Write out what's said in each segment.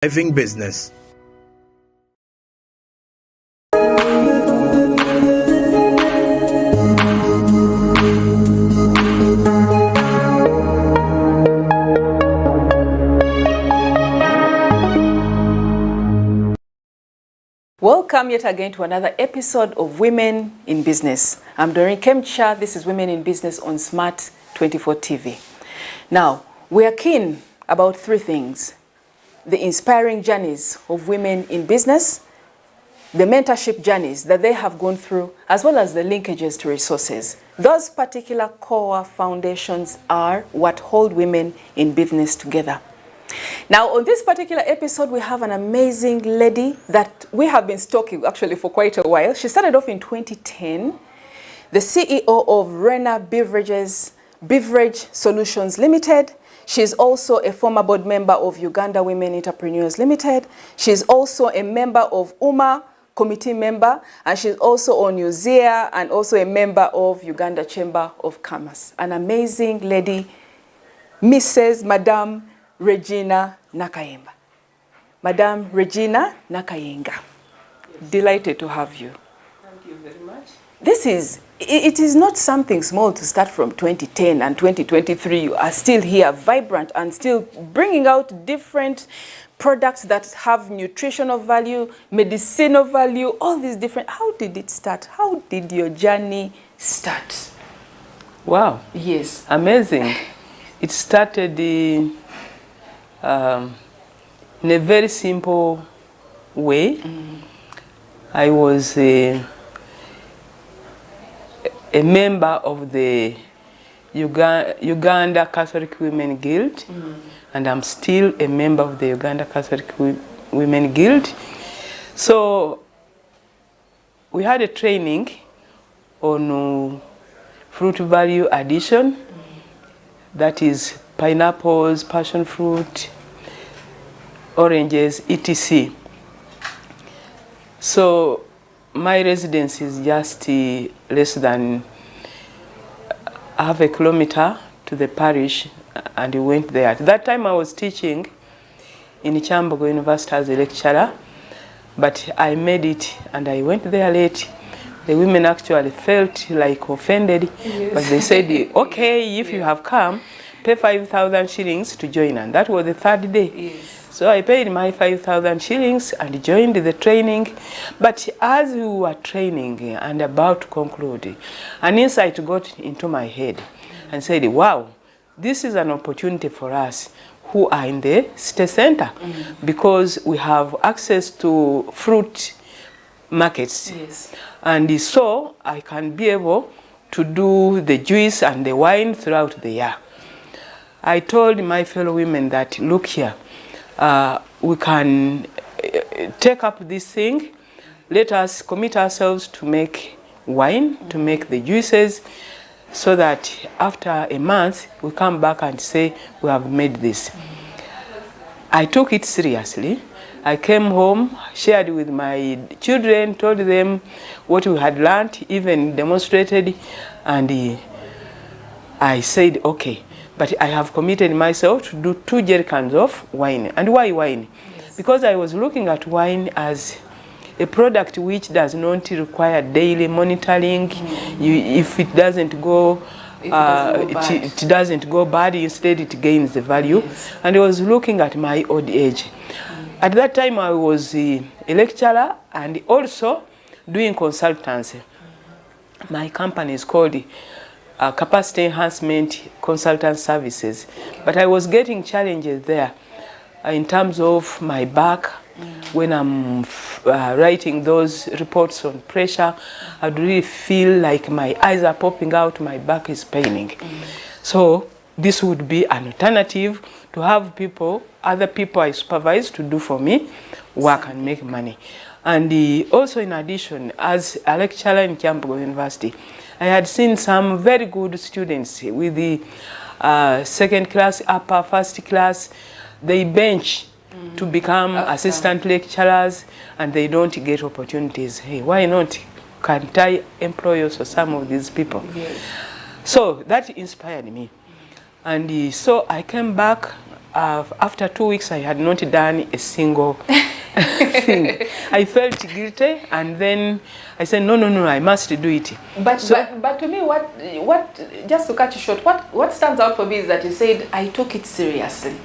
Thriving business. Welcome yet again to another episode of Women in Business. I'm Doreen Kemcha. This is Women in Business on Smart 24 TV. Now, we are keen about three things: the inspiring journeys of women in business, the mentorship journeys that they have gone through, as well as the linkages to resources. Those particular core foundations are what hold women in business together. Now, on this particular episode, we have an amazing lady that we have been stalking actually for quite a while. She started off in 2010, the CEO of Rena Beverage Solutions Limited. She's also a former board member of Uganda Women Entrepreneurs Limited. She's also a member of UMA committee member, and she's also on UZEA and also a member of Uganda Chamber of Commerce. An amazing lady, Mrs. Madame Regina Nakayemba. Madame Regina Nakayenga. Yes. Delighted to have you. Thank you very much. It is not something small to start from 2010 and 2023. You are still here, vibrant, and still bringing out different products that have nutritional value, medicinal value, all these different. How did it start? How did your journey start? Wow. Yes. Amazing. It started in a very simple way. I was a member of the Uganda Catholic Women Guild, and I'm still a member of the Uganda Catholic Women Guild. So we had a training on fruit value addition, that is pineapples, passion fruit, oranges, etc. So my residence is just less than half a kilometer to the parish, and we went there. At that time I was teaching in Chambogo University as a lecturer, but I made it and I went there late. The women actually felt like offended, yes. But they said, okay, if you have come, pay 5,000 shillings to join, and that was the third day. Yes. So I paid my 5,000 shillings and joined the training. But as we were training and about to conclude, an insight got into my head and said, wow, this is an opportunity for us who are in the city center, because we have access to fruit markets. Yes. And so I can be able to do the juice and the wine throughout the year. I told my fellow women that, look here, we can take up this thing. Let us commit ourselves to make wine, to make the juices, so that after a month we come back and say we have made this. I took it seriously. I came home, shared with my children, told them what we had learned, even demonstrated, and I said, okay, but I have committed myself to do 2 jerrycans of wine. And why wine? Yes. Because I was looking at wine as a product which does not require daily monitoring. If it doesn't go, it doesn't go bad, instead it gains the value. Yes. And I was looking at my old age. At that time I was a lecturer and also doing consultancy. My company is called Capacity Enhancement Consultant Services. But I was getting challenges there in terms of my back. When I'm writing those reports on pressure, I'd really feel like my eyes are popping out, my back is paining. So this would be an alternative to have other people I supervise to do for me work and make money. And also in addition, as a lecturer in Chambogo University, I had seen some very good students with the second class, upper first class. They bench to become assistant lecturers and they don't get opportunities. Hey, why not? Can't I employ also some of these people? Yes. So that inspired me. And so I came back after 2 weeks, I had not done a single thing. I felt guilty, and then I said, no, I must do it. But to me, what just to cut you short, what stands out for me is that you said I took it seriously.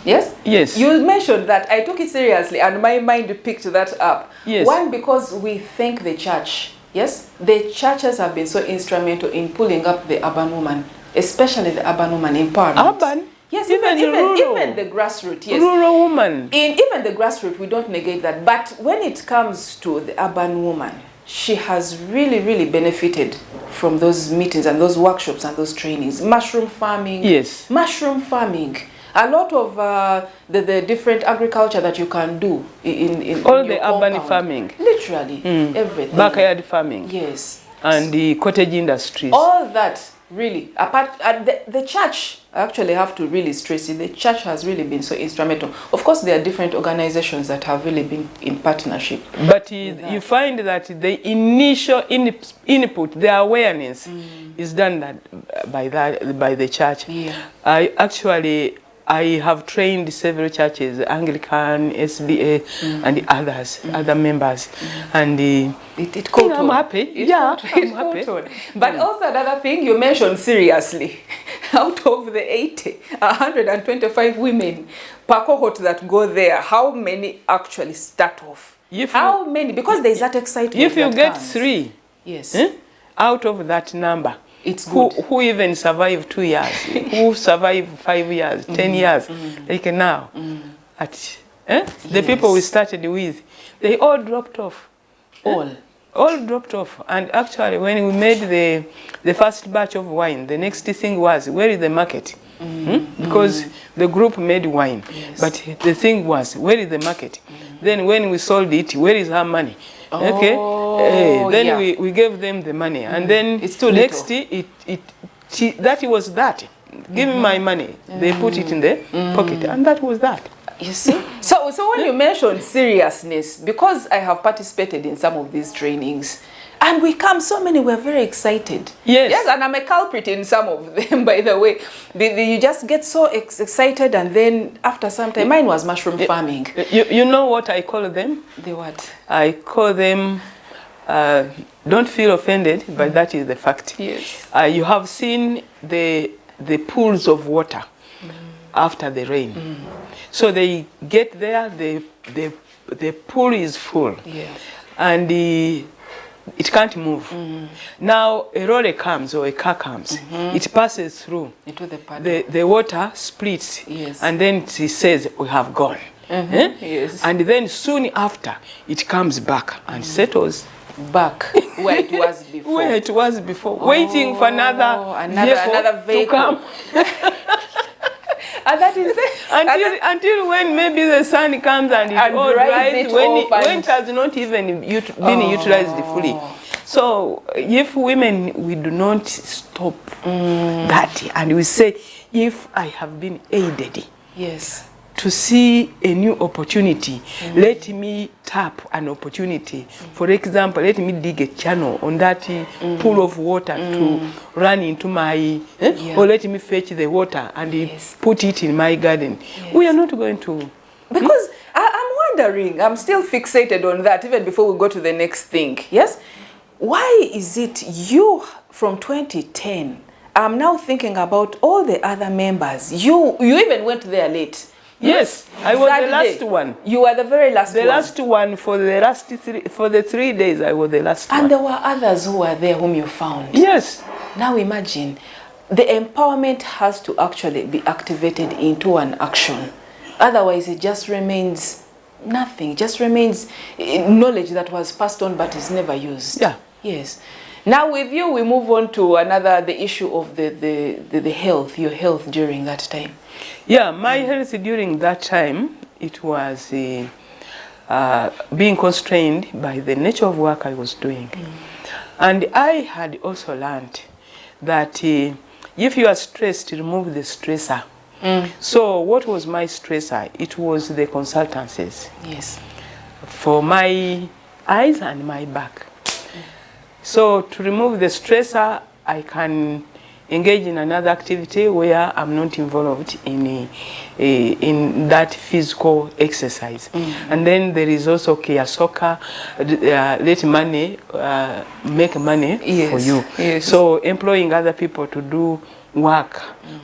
Yes? Yes. You mentioned that I took it seriously, and my mind picked that up. Yes. One, because we thank the church. Yes? The churches have been so instrumental in pulling up the urban woman, especially the urban woman empowerment. Urban? Yes, even the grassroots, yes. Rural woman. Even the grassroots, we don't negate that. But when it comes to the urban woman, she has really benefited from those meetings and those workshops and those trainings. Mushroom farming. Yes. Mushroom farming. A lot of the different agriculture that you can do in all your the urban compound. Farming. Literally, everything. Backyard farming. Yes. And the cottage industries. All that, really. Apart, the church, I actually have to really stress it, the church has really been so instrumental. Of course, there are different organizations that have really been in partnership. But you find that the initial input, the awareness, is done by the church. Yeah. I have trained several churches, Anglican, SDA, and the others, other members, and it caught on. I'm happy. I'm happy. But also another thing you mentioned seriously, out of the 80, 125 women per cohort that go there, how many actually start off? How many? Because there is that excitement. If you get 3, yes, out of that number, it's good. Who even survive 2 years, who survive 5 years, 10 years, like now, the people we started with, they all dropped off. All dropped off. And actually, when we made the first batch of wine, the next thing was, where is the market? Because the group made wine, but the thing was, where is the market? Then when we sold it, where is our money? Okay. Then we gave them the money, and then it's too next little. that was that. Give me my money. They put it in the pocket, and that was that. You see? So when you mention seriousness, because I have participated in some of these trainings, and we come so many, we're very excited. Yes, and I'm a culprit in some of them, by the way. You just get so excited, and then after some time, mine was mushroom farming. You know what I call them? The what? I call them, don't feel offended, but that is the fact. Yes. You have seen the pools of water after the rain. So they get there, the pool is full. Yeah. And it can't move. Now a lorry comes or a car comes, it passes through. Into the water splits, and then it says, we have gone. Yes. And then soon after, it comes back and settles back where it was before. Where it was before, waiting for another vehicle to come. And that is until when maybe the sun comes and it all dries, when it has not even been utilized fully. So if women, we do not stop that, and we say, if I have been aided to see a new opportunity, let me tap an opportunity. For example, let me dig a channel on that pool of water to run into my, or let me fetch the water and put it in my garden. We are not going to. Because I'm wondering, I'm still fixated on that, even before we go to the next thing. Yes? Why is it you from 2010, I'm now thinking about all the other members. You even went there late. Yes, I was the last one. You were the very last one. The last one for the 3 days. I was the last one. And there were others who were there whom you found. Yes. Now imagine, the empowerment has to actually be activated into an action. Otherwise, it just remains nothing. It just remains knowledge that was passed on but is never used. Yeah. Yes. Now with you, we move on to the issue of the health, your health during that time. Yeah, my health during that time, it was being constrained by the nature of work I was doing. And I had also learned that if you are stressed, remove the stressor. So what was my stressor? It was the consultancies. Yes. For my eyes and my back. So to remove the stressor, I can engage in another activity where I'm not involved in that physical exercise. And then there is also care soccer, let money make money for you. Yes. So employing other people to do work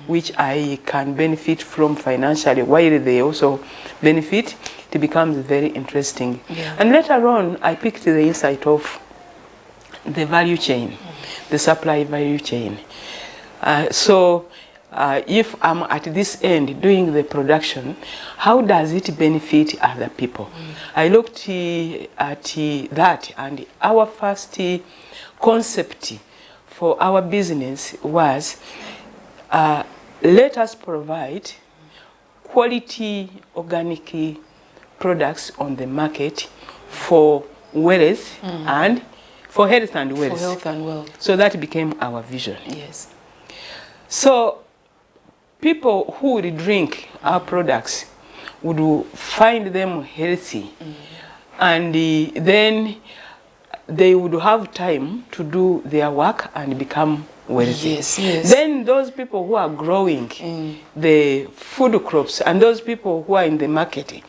which I can benefit from financially while they also benefit, it becomes very interesting. And later on I picked the insight of the value chain, the supply value chain. So if I'm at this end doing the production, how does it benefit other people? I looked at that, and our first concept for our business was let us provide quality organic products on the market for wealth and for health and wealth. For health and wealth. So that became our vision. Yes. So people who would drink our products would find them healthy, and then they would have time to do their work and become wealthy. Yes, yes. Then those people who are growing the food crops and those people who are in the market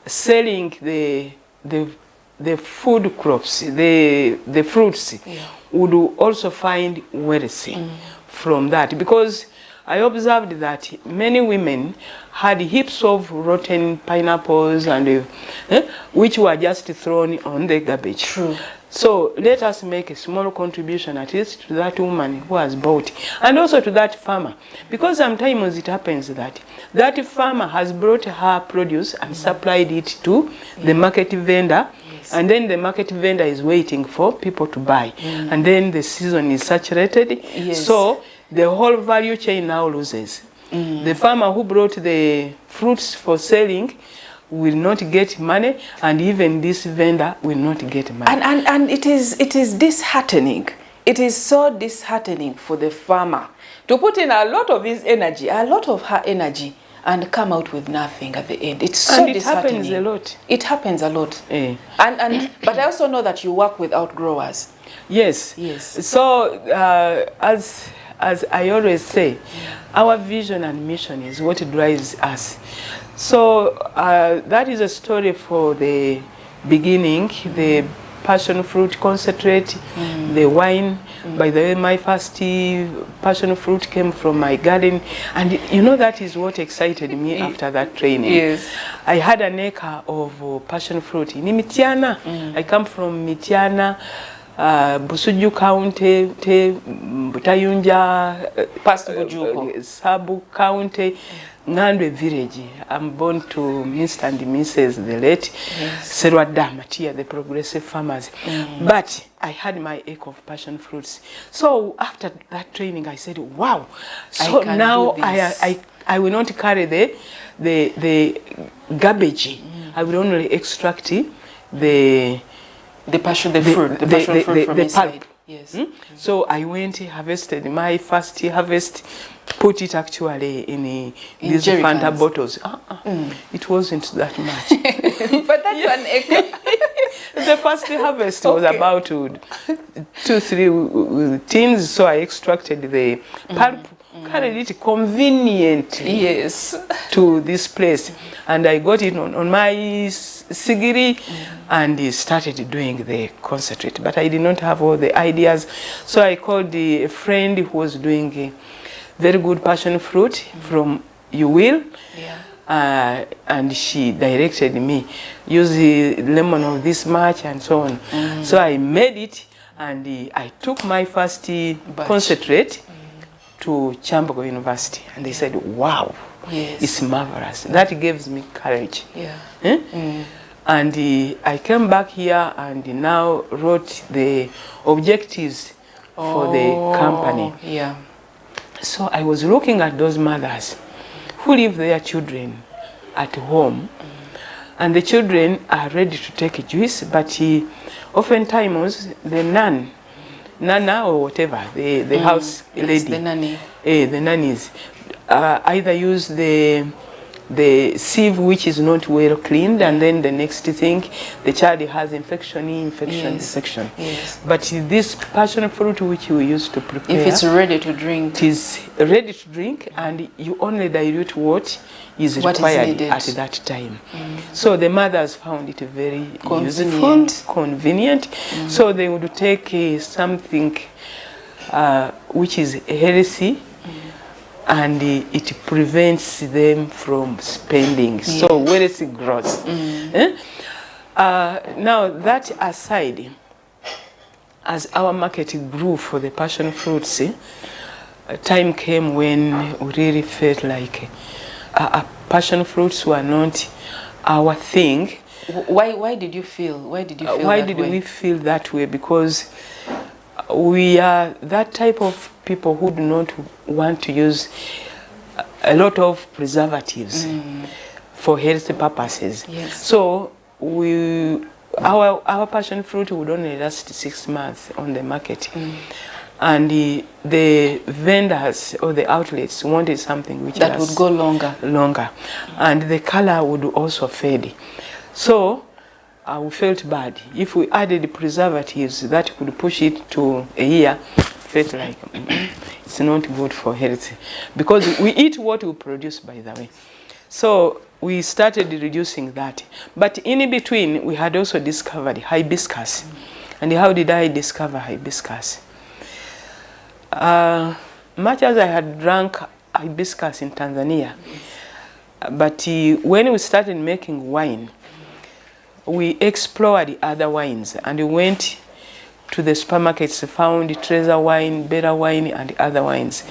selling the food crops, the fruits, would also find wealth from that, because I observed that many women had heaps of rotten pineapples and which were just thrown on the garbage. True. So let us make a small contribution at least to that woman who has bought, and also to that farmer, because sometimes it happens that that farmer has brought her produce and supplied it to the market vendor, and then the market vendor is waiting for people to buy, and then the season is saturated. So the whole value chain now loses. The farmer who brought the fruits for selling will not get money, and even this vendor will not get money. And it is disheartening. It is so disheartening for the farmer to put in a lot of his energy, a lot of her energy, and come out with nothing at the end. It's so disheartening. Happens a lot. It happens a lot. But I also know that you work with outgrowers. Yes. Yes. So as I always say, our vision and mission is what drives us. So that is a story for the beginning, the passion fruit concentrate, the wine. By the way, my first passion fruit came from my garden, and you know that is what excited me after that training. Yes. I had an acre of passion fruit in Mityana. I come from Mityana, Busuju County, Butayunja, past Bujuko, Sabu County, Ngandwe village. I'm born to Mr. and Mrs. the late Serwada Matia, the progressive farmers. But I had my acre of passion fruits. So after that training, I said, wow. So now I will not carry the garbage. I will only extract the fruit from the pulp. Yes. So I went, harvested my first harvest, put it actually in these Fanta bottles. It wasn't that much. But that's an acre. The first harvest was about 2-3 tins, so I extracted the pulp, carried it conveniently to this place, and I got it on my sigiri and started doing the concentrate. But I did not have all the ideas, so I called a friend who was doing a very good passion fruit from You Will. And she directed me, use the lemon of this much and so on. So I made it, and I took my first concentrate to Chambogo University, and they said, wow, it's marvelous. That gives me courage. And I came back here and now wrote the objectives for the company. So I was looking at those mothers who leave their children at home, and the children are ready to take juice, but oftentimes the nana or whatever, the house lady, the nanny, the nannies, either use the the sieve which is not well cleaned, and then the next thing, the child has infection. Yes. But this passion fruit which we used to prepare, if it's ready to drink, it is ready to drink, and you only dilute what is required at that time. So the mothers found it very useful, convenient. So they would take something which is healthy, and it prevents them from spending. So wealth grows. Now that aside, as our market grew for the passion fruits, a time came when we really felt like passion fruits were not our thing. Why did you feel? Why did we feel that way? Because we are that type of people who do not want to use a lot of preservatives for health purposes. Yes. So our passion fruit would only last 6 months on the market. And the vendors or the outlets wanted something which that would go longer, and the color would also fade. So we felt bad. If we added preservatives that could push it to a year, felt like it's not good for health, because we eat what we produce, by the way. So we started reducing that. But in between, we had also discovered hibiscus. And how did I discover hibiscus? Much as I had drank hibiscus in Tanzania, but when we started making wine, we explored other wines, and we went to the supermarkets, found Treasure wine, Better wine, and other wines.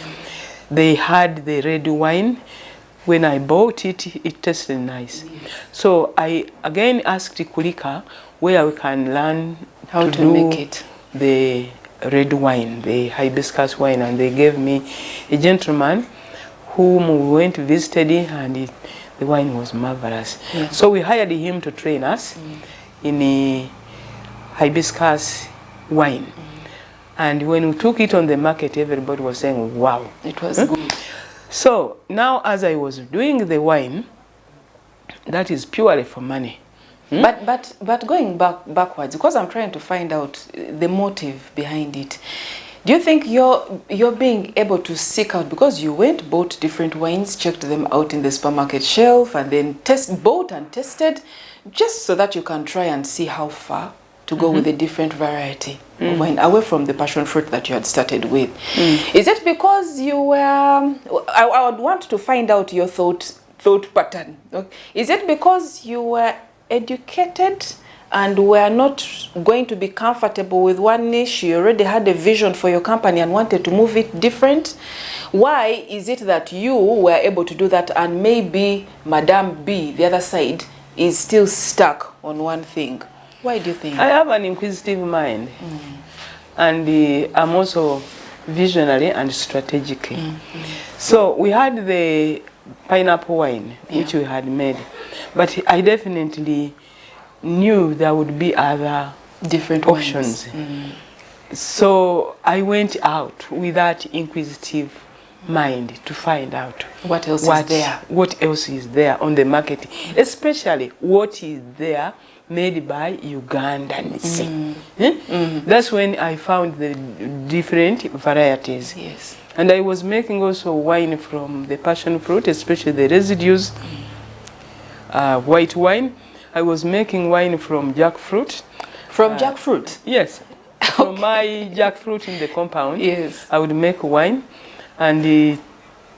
They had the red wine. When I bought it, it tasted nice. So I again asked Kulika where we can learn how to make it. The red wine, the hibiscus wine, and they gave me a gentleman whom we went to visited, and the wine was marvelous. So we hired him to train us in a hibiscus wine. And when we took it on the market, everybody was saying, wow. It was good. So now as I was doing the wine, that is purely for money. But going backwards, because I'm trying to find out the motive behind it. Do you think you're being able to seek out, because you went, bought different wines, checked them out in the supermarket shelf, and then bought and tested, just so that you can try and see how far to go with a different variety of wine, away from the passion fruit that you had started with? Is it because you were, I would want to find out your thought pattern. Is it because you were educated and were not going to be comfortable with one niche? You already had a vision for your company and wanted to move it different? Why is it that you were able to do that, and maybe Madame B, the other side, is still stuck on one thing? Why do you think? I have an inquisitive mind, and I'm also visionary and strategic. So we had the pineapple wine, which we had made, but I definitely knew there would be other different options. So I went out with that inquisitive mind to find out what else is there. What else is there on the market, especially what is there made by Ugandans. That's when I found the different varieties. Yes. And I was making also wine from the passion fruit, especially the residues, white wine. I was making wine from jackfruit. From jackfruit? Yes. From my jackfruit in the compound. Yes. I would make wine, and it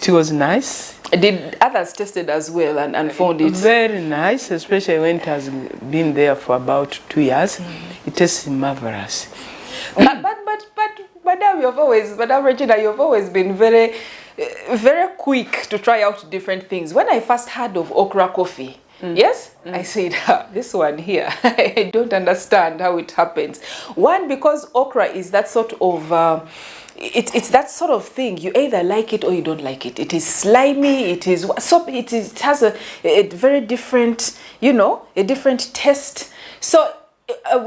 was nice. Did others test it as well and found it? Very nice, especially when it has been there for about 2 years. It tastes marvelous. But Madam Regina, you've always been very, very quick to try out different things. When I first heard of okra coffee, yes, I said, this one here, I don't understand how it happens. One, because okra is that sort of, it's that sort of thing. You either like it or you don't like it. It is slimy. It has a very different, a different taste. So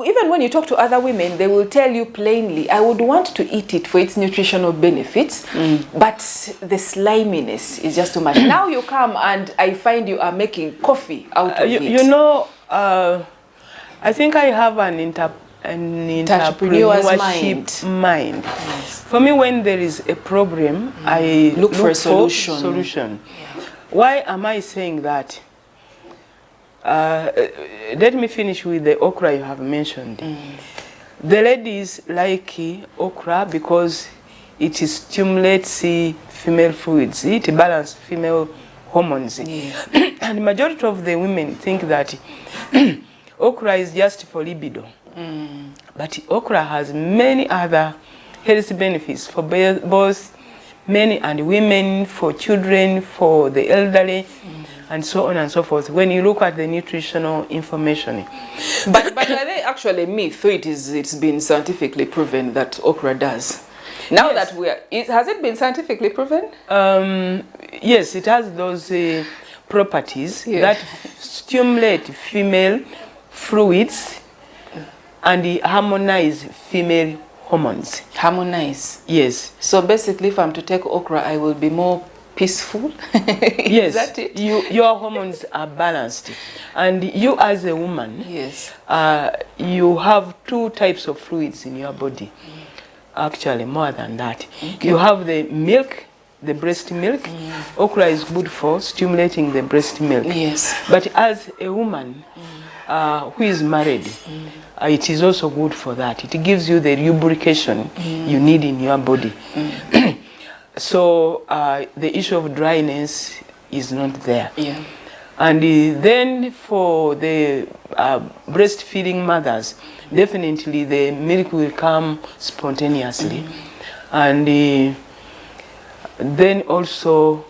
even when you talk to other women, they will tell you plainly, I would want to eat it for its nutritional benefits, but the sliminess is just too much. Now you come and I find you are making coffee out of it. You know, I think I have an entrepreneurship mind. Yes. For me, when there is a problem, I look for a solution. Yeah. Why am I saying that? Let me finish with the okra you have mentioned. The ladies like okra because it stimulates female fluids, it balances female hormones. Yeah. And the majority of the women think that okra is just for libido. But okra has many other health benefits for both men and women, for children, for the elderly, and so on and so forth, when you look at the nutritional information. But are they actually myth? So it's been scientifically proven that okra does? Now yes. That has it been scientifically proven? Yes, it has those properties that stimulate female fluids and harmonize female hormones. Harmonize? Yes. So basically, if I'm to take okra, I will be more peaceful? Yes. Is that it? Your hormones are balanced. And you as a woman, yes, you have two types of fluids in your body. Actually, more than that. Okay. You have the milk, the breast milk. Okra is good for stimulating the breast milk. Yes. But as a woman who is married, it is also good for that. It gives you the lubrication you need in your body. So the issue of dryness is not there. Yeah. And then for the breastfeeding mothers, definitely the milk will come spontaneously. And then also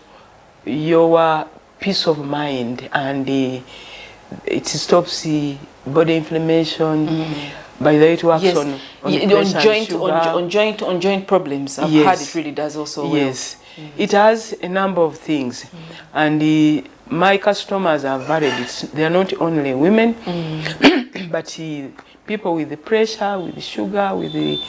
your peace of mind, and it stops body inflammation. By the way, it works on joint problems. I've heard it really does also. Yes, it has a number of things, and my customers are varied. They are not only women, but people with the pressure, with the sugar, with the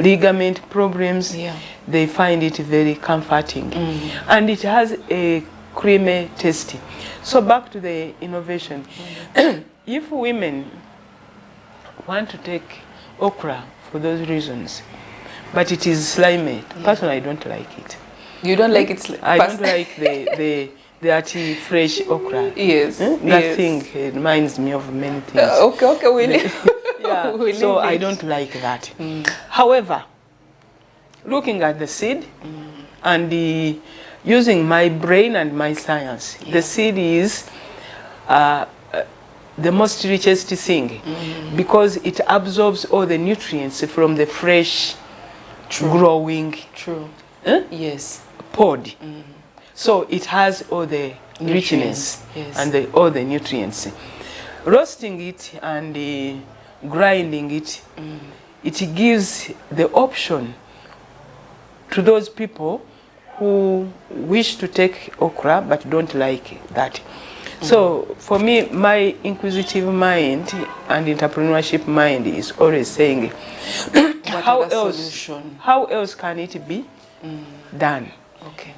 ligament problems. Yeah. They find it very comforting, and it has a creamy taste. So back to the innovation. If women want to take okra for those reasons, but it is slimy. Personally, I don't like it. You don't like it? I don't like the actually fresh okra. Yes. That thing reminds me of many things. Okay, Willie. Yeah. So I don't like that. However, looking at the seed and using my brain and my science, the seed is the most richest thing because it absorbs all the nutrients from the fresh growing yes pod. So it has all the richness and all the nutrients. Roasting it and grinding it, it gives the option to those people who wish to take okra but don't like that. So for me, my inquisitive mind and entrepreneurship mind is always saying, how else can it be done? Okay.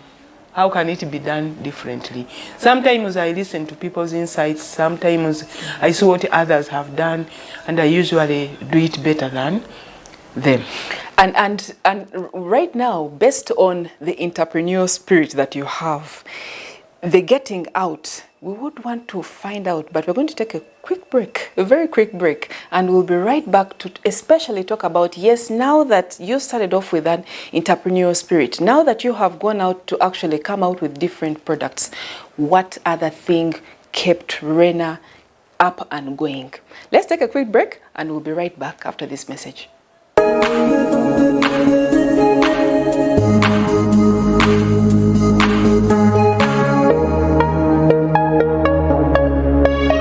How can it be done differently? Sometimes I listen to people's insights, sometimes I see what others have done, and I usually do it better than them. And right now, based on the entrepreneurial spirit that you have, the getting out, we would want to find out, but we're going to take a quick break, a very quick break, and we'll be right back to especially talk about, yes, now that you started off with an entrepreneurial spirit, now that you have gone out to actually come out with different products, what other thing kept Rena up and going? Let's take a quick break, and we'll be right back after this message.